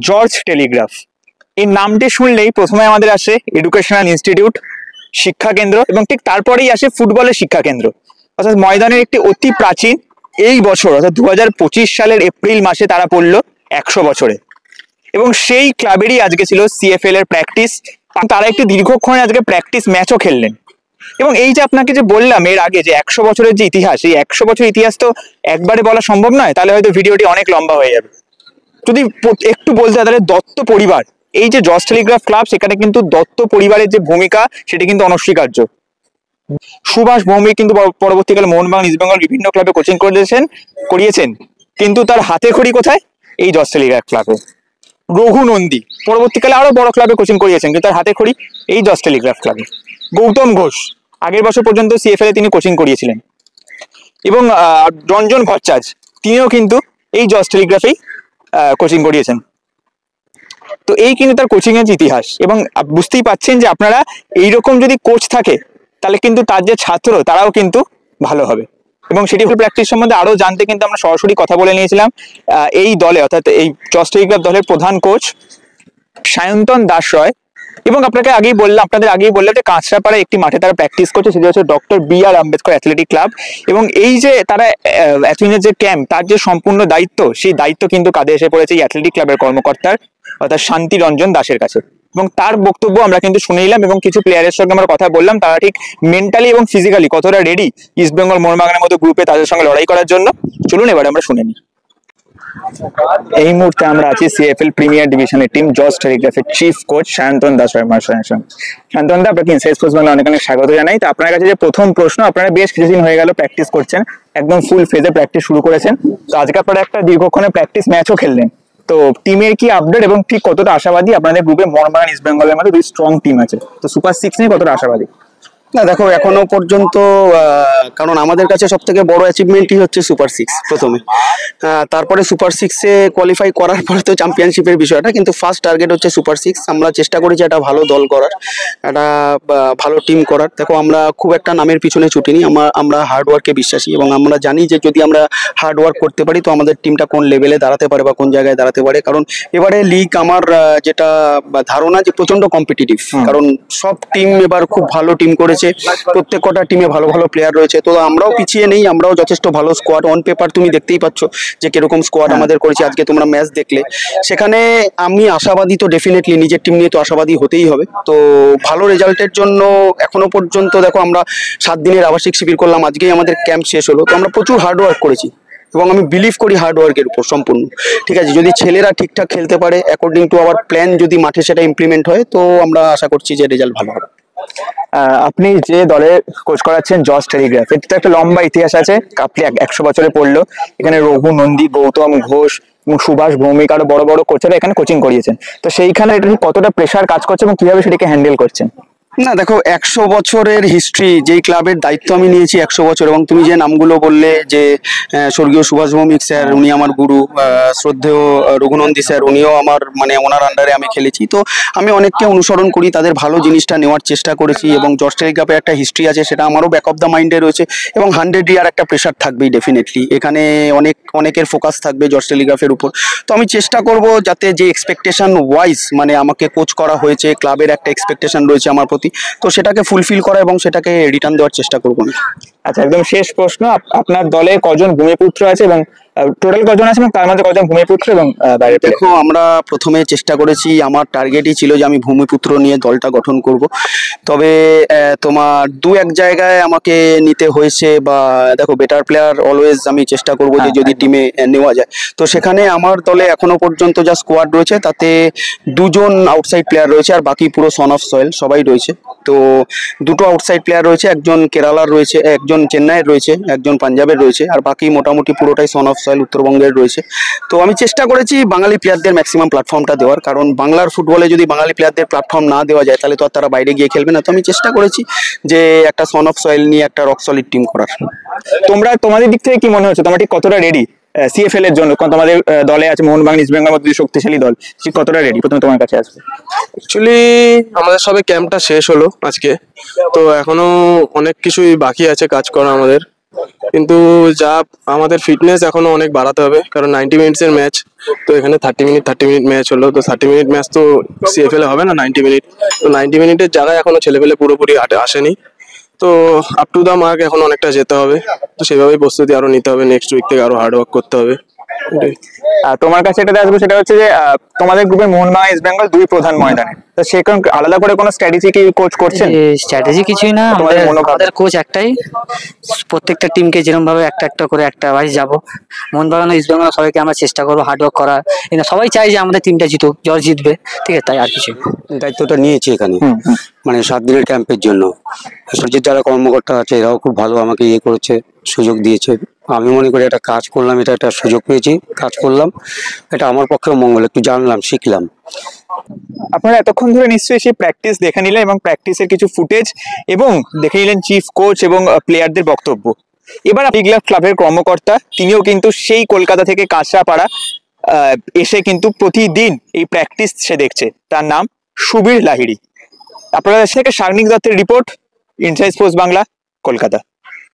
George Telegraph, এই নামটি শুনলেই প্রথমে আমাদের আসে এডুকেশনাল ইনস্টিটিউট, শিক্ষা কেন্দ্র, এবং ঠিক তারপরেই আসে ফুটবলের শিক্ষা কেন্দ্র, অর্থাৎ ময়দানের একটি অতি প্রাচীন। এই বছর অর্থাৎ 2025 সালের এপ্রিল মাসে তারা পড়লো 100 বছরে, এবং সেই ক্লাবেরই আজকে ছিল সিএফএল এর প্র্যাকটিস। তারা একটি দীর্ঘক্ষণ আজকে প্র্যাকটিস ম্যাচও খেললেন। এবং এই যে আপনাকে যে বললাম এর আগে যে 100 বছরের যে ইতিহাস, এই 100 বছর ইতিহাস তো একবারে বলা সম্ভব নয়, তাহলে হয়তো ভিডিওটি অনেক লম্বা হয়ে যাবে। যদি একটু বলতে হয় তাহলে দত্ত পরিবার, এই যে জর্জ টেলিগ্রাফ ক্লাব, সেখানে কিন্তু দত্ত পরিবারের যে ভূমিকা সেটি কিন্তু অনস্বীকার্য। সুভাষ ভৌমিক কিন্তু পরবর্তীকালে মোহনবাগান, ইস্টবেঙ্গল বিভিন্ন ক্লাবে কোচিং করিয়েছেন, কিন্তু তার হাতে খড়ি কোথায়? এই জর্জ টেলিগ্রাফ ক্লাবে। রঘু নন্দী পরবর্তীকালে আরো বড় ক্লাবে কোচিং করিয়েছেন, কিন্তু তার হাতে খড়ি এই জর্জ টেলিগ্রাফ ক্লাবে। গৌতম ঘোষ আগের বছর পর্যন্ত সিএফএল এ তিনি কোচিং করিয়েছিলেন, এবং রঞ্জন ভট্টাচার্য তিনিও কিন্তু এই জর্জ টেলিগ্রাফেই কোচিং করিয়েছেন। তো এই কিন্তু তার কোচিং এর ইতিহাস, এবং বুঝতেই পাচ্ছেন যে আপনারা এইরকম যদি কোচ থাকে তাহলে কিন্তু তার যে ছাত্র তারাও কিন্তু ভালো হবে। এবং সেটি প্র্যাকটিস সম্বন্ধে আরো জানতে কিন্তু আমরা সরাসরি কথা বলে নিয়েছিলাম এই দলে, অর্থাৎ এই জর্জ টেলিগ্রাফ দলের প্রধান কোচ সায়ন্তন দাস রয়। এবং আপনাদের আগেই বললাম যে কাঁচরাপাড়ায় একটি মাঠে তারা প্র্যাকটিস করছে, সেটা হচ্ছে doctor B.R.. Ambedkar athletic club. এবং এই যে তারা এতদিনের যে ক্যাম্প, তার যে সম্পূর্ণ দায়িত্ব, সেই দায়িত্ব কিন্তু কাঁধে এসে পড়েছে এই অ্যাথলেটিক ক্লাবের কর্মকর্তার অর্থাৎ শান্তি রঞ্জন দাসের কাছে। এবং তার বক্তব্য আমরা কিন্তু শুনে নিলাম, এবং কিছু প্লেয়ারের সঙ্গে আমরা কথা বললাম তারা ঠিক মেন্টালি এবং ফিজিক্যালি কতটা রেডি ইস্টবেঙ্গল, মোহনবাগানের মতো গ্রুপে তাদের সঙ্গে লড়াই করার জন্য। চলুন এবারে আমরা শুনে নিই। এই মুহূর্তে আমরা আছি সিএফএল প্রিমিয়ার ডিভিশনের টিম জর্জ টেলিগ্রাফের চিফ কোচ সায়ন্তন দাস রয় মহাশয়ের সঙ্গে। সায়ন্তন দা, আপনাকে ইনসাইড স্পোর্টস বাংলা অনেক অনেক স্বাগত জানাই। তো আপনার কাছে যে প্রথম প্রশ্ন, আপনারা বেশ কিছুদিন হয়ে গেল প্র্যাকটিস করছেন, একদম ফুল ফেজে প্র্যাকটিস শুরু করেছেন, তো আজকে আপনারা একটা দীর্ঘক্ষণের প্র্যাকটিস ম্যাচও খেললেন। তো টিমের কি আপডেট এবং ঠিক কতটা আশাবাদী? আপনাদের গ্রুপে মোহনবাগান, ইস্টবেঙ্গলের মধ্যে দুই স্ট্রং টিম আছে, তো সুপার 6 নিয়ে কতটা আশাবাদী? না দেখো, এখনো পর্যন্ত কারণ আমাদের কাছে সব থেকে বড় অ্যাচিভমেন্টই হচ্ছে সুপার 6 প্রথমে, তারপরে সুপার 6-এ কোয়ালিফাই করার পরে তো চ্যাম্পিয়নশিপের বিষয়টা, কিন্তু ফার্স্ট টার্গেট হচ্ছে সুপার 6। আমরা চেষ্টা করেছি একটা ভালো দল করার, একটা ভালো টিম করার। দেখো, আমরা খুব একটা নামের পিছনে ছুটিনি, আমরা হার্ডওয়ার্কে বিশ্বাসী, এবং আমরা জানি যে যদি আমরা হার্ডওয়ার্ক করতে পারি তো আমাদের টিমটা কোন লেভেলে দাঁড়াতে পারে বা কোন জায়গায় দাঁড়াতে পারে। কারণ এবারে লিগ আমার যেটা ধারণা যে প্রচন্ড কম্পিটিটিভ, কারণ সব টিম এবার খুব ভালো টিম করেছে, প্রত্যেক কটা টিমে ভালো ভালো প্লেয়ার রয়েছে। তো আমরাও পিছিয়ে নেই, আমরাও যথেষ্ট ভালো স্কোয়াড। অন পেপার তুমি দেখতেই পাচ্ছ যে কিরকম স্কোয়াড আমাদের করেছে। আজকে তোমরা ম্যাচ দেখলে, সেখানে আমি আশাবাদী, তো ডেফিনেটলি নিজের টিম নিয়ে তো আশাবাদী হতেই হবে। তো ভালো রেজাল্টের জন্য এখনো পর্যন্ত দেখো, আমরা 7 দিনের আবাসিক শিবির করলাম, আজকেই আমাদের ক্যাম্প শেষ হলো। তো আমরা প্রচুর হার্ডওয়ার্ক করেছি, এবং আমি বিলিভ করি হার্ডওয়ার্কের উপর সম্পূর্ণ। ঠিক আছে, যদি ছেলেরা ঠিকঠাক খেলতে পারে অ্যাকর্ডিং টু আওয়ার প্ল্যান, যদি মাঠে সেটা ইমপ্লিমেন্ট হয়, তো আমরা আশা করছি যে রেজাল্ট ভালো হবে। আপনি যে দলে কোচ করাচ্ছেন জর্জ টেলিগ্রাফ, এর তো একটা লম্বা ইতিহাস আছে, আপনি 100 বছরে পড়লো। এখানে রঘু নন্দী, গৌতম ঘোষ এবং সুভাষ ভৌমিক আরো বড় বড় কোচেরা এখানে কোচিং করিয়েছেন। তো সেইখানে এটা কতটা প্রেশার কাজ করছে এবং কিভাবে সেটাকে হ্যান্ডেল করছেন? না দেখো, 100 বছরের হিস্ট্রি, যেই ক্লাবের দায়িত্ব আমি নিয়েছি 100 বছর, এবং তুমি যে নামগুলো বললে যে স্বর্গীয় সুভাষ ভৌমিক স্যার, উনি আমার গুরু, শ্রদ্ধেয় রঘুনন্দী স্যার, উনিও আমার মানে ওনার আন্ডারে আমি খেলেছি। তো আমি অনেককে অনুসরণ করি, তাদের ভালো জিনিসটা নেওয়ার চেষ্টা করেছি, এবং জর্জ টেলিগ্রাফের একটা হিস্ট্রি আছে, সেটা আমারও ব্যাক অফ দ্য মাইন্ডে রয়েছে। এবং 100 ইয়ার একটা প্রেশার থাকবেই ডেফিনেটলি, এখানে অনেকের ফোকাস থাকবে জর্জ টেলিগ্রাফের উপর। তো আমি চেষ্টা করব যাতে যে এক্সপেকটেশন ওয়াইজ মানে আমাকে কোচ করা হয়েছে, ক্লাবের একটা এক্সপেকটেশন রয়েছে আমার প্রতি, তো সেটাকে ফুলফিল করা এবং সেটাকে রিটার্ন দেওয়ার চেষ্টা করবো আমি। আচ্ছা, একদম শেষ প্রশ্ন, আপনার দলে কজন ভূমিপুত্র আছে এবং টোটাল কজন আছে, এবং তার মধ্যে কজন ভূমিপুত্র এবং বাইরে? দেখো, আমরা প্রথমে চেষ্টা করেছি, আমার টার্গেটই ছিল যে আমি ভূমিপুত্র নিয়ে দলটা গঠন করব। তবে তোমার 2-1 জায়গায় আমাকে নিতে হয়েছে, বা দেখো বেটার প্লেয়ার অলওয়েজ আমি চেষ্টা করব যে যদি টিমে নেওয়া যায়। তো সেখানে আমার দলে এখনো পর্যন্ত যা স্কোয়াড রয়েছে তাতে 2 জন আউটসাইড প্লেয়ার রয়েছে, আর বাকি পুরো সন অফ সয়েল সবাই রয়েছে। তো 2টো আউটসাইড প্লেয়ার রয়েছে, একজন কেরালার রয়েছে, একজন চেন্নাইয়ের রয়েছে, একজন পাঞ্জাবের রয়েছে, আর বাকি মোটামুটি পুরোটাই সন অফ সয়েল উত্তরবঙ্গের রয়েছে। তো আমি চেষ্টা করেছি বাঙালি প্লেয়ারদের ম্যাক্সিমাম প্ল্যাটফর্মটা দেওয়ার, কারণ বাংলার ফুটবলে যদি বাঙালি প্লেয়ারদের প্ল্যাটফর্ম না দেওয়া যায় তাহলে তো আর তারা বাইরে গিয়ে খেলবে না। তো আমি চেষ্টা করেছি যে একটা সন অফ সয়েল নিয়ে একটা রক সলিড টিম করার। তোমাদের দিক থেকে কি মনে হচ্ছে, তোমরা ঠিক কতটা রেডি সিএফএল এর জন্য? তোমাদের দলে আছে মোহনবাগান, ইস্টবেঙ্গল মতো শক্তিশালী দল, ঠিক কতটা রেডি? প্রথমে তোমার কাছে আসবে। অ্যাকচুয়ালি আমাদের সবে ক্যাম্পটা শেষ হলো আজকে, তো এখনো অনেক কিছুই বাকি আছে কাজ করা আমাদের। কিন্তু যা আমাদের ফিটনেস এখনো অনেক বাড়াতে হবে, কারণ 90 মিনিটসের ম্যাচ, তো এখানে 30 মিনিট ম্যাচ হলো, তো 30 মিনিট ম্যাচ তো সিএফএল হবে না 90 মিনিট। তো 90 মিনিটের জায়গায় এখনো ছেলেপেলে পুরোপুরি আসেনি, তো আপ টু দা মার্ক এখন অনেকটা যেতে হবে। তো সেভাবেই প্রস্তুতি আরো নিতে হবে, নেক্সট উইক থেকে আরো হার্ড ওয়ার্ক করতে হবে। এটাই। তোমার কাছে এটাতে আসবো, সেটা হচ্ছে যে তোমাদের গ্রুপে মোহনবাগান ইস্ট বেঙ্গল দুই প্রধান ময়দানে, তো সেখানে আলাদা করে কোনো স্ট্র্যাটেজি কি কোচ করছেন? স্ট্র্যাটেজি কিছুই না, তোমাদের মনোভাব? আমাদের কোচ একটাই, প্রত্যেকটা টিমকে যেরকম ভাবে একটা একটা করে একটা ওয়াইজ যাবো। মোহনবাগান ইস্ট বেঙ্গল সবাইকে আমরা চেষ্টা করবো হার্ড ওয়ার্ক করার, কিন্তু সবাই চাই যে আমাদের টিমটা জিতুক, জ্বর জিতবে, ঠিক আছে, তাই আর কিছু দায়িত্বটা নিয়েছি এখানে, মানে 7 দিনের ক্যাম্পের জন্য। সূর্যের যারা কর্মকর্তা আছে এরাও খুব ভালো আমাকে করেছে, সুযোগ দিয়েছে। আমি মনে করি একটা কাজ করলাম, এটা একটা সুযোগ পেয়েছি, কাজ করলাম, এটা আমার পক্ষেও মঙ্গল, একটু জানলাম, শিখলাম। আপনারা এতক্ষণ ধরে নিশ্চয়ই সেই প্র্যাকটিস দেখে নিলেন এবং প্র্যাকটিসের কিছু ফুটেজ এবং দেখে নিলেন চিফ কোচ এবং প্লেয়ারদের বক্তব্য। এবার ক্লাবের কর্মকর্তা তিনিও কিন্তু সেই কলকাতা থেকে কাঁচরাপাড়া এসে কিন্তু প্রতিদিন এই প্র্যাকটিস সে দেখছে। তার নাম সুবীর লাহিড়ী। আপনারা থেকে সাগ্নিক দত্তের report, inside sports Bangla, Kolkata.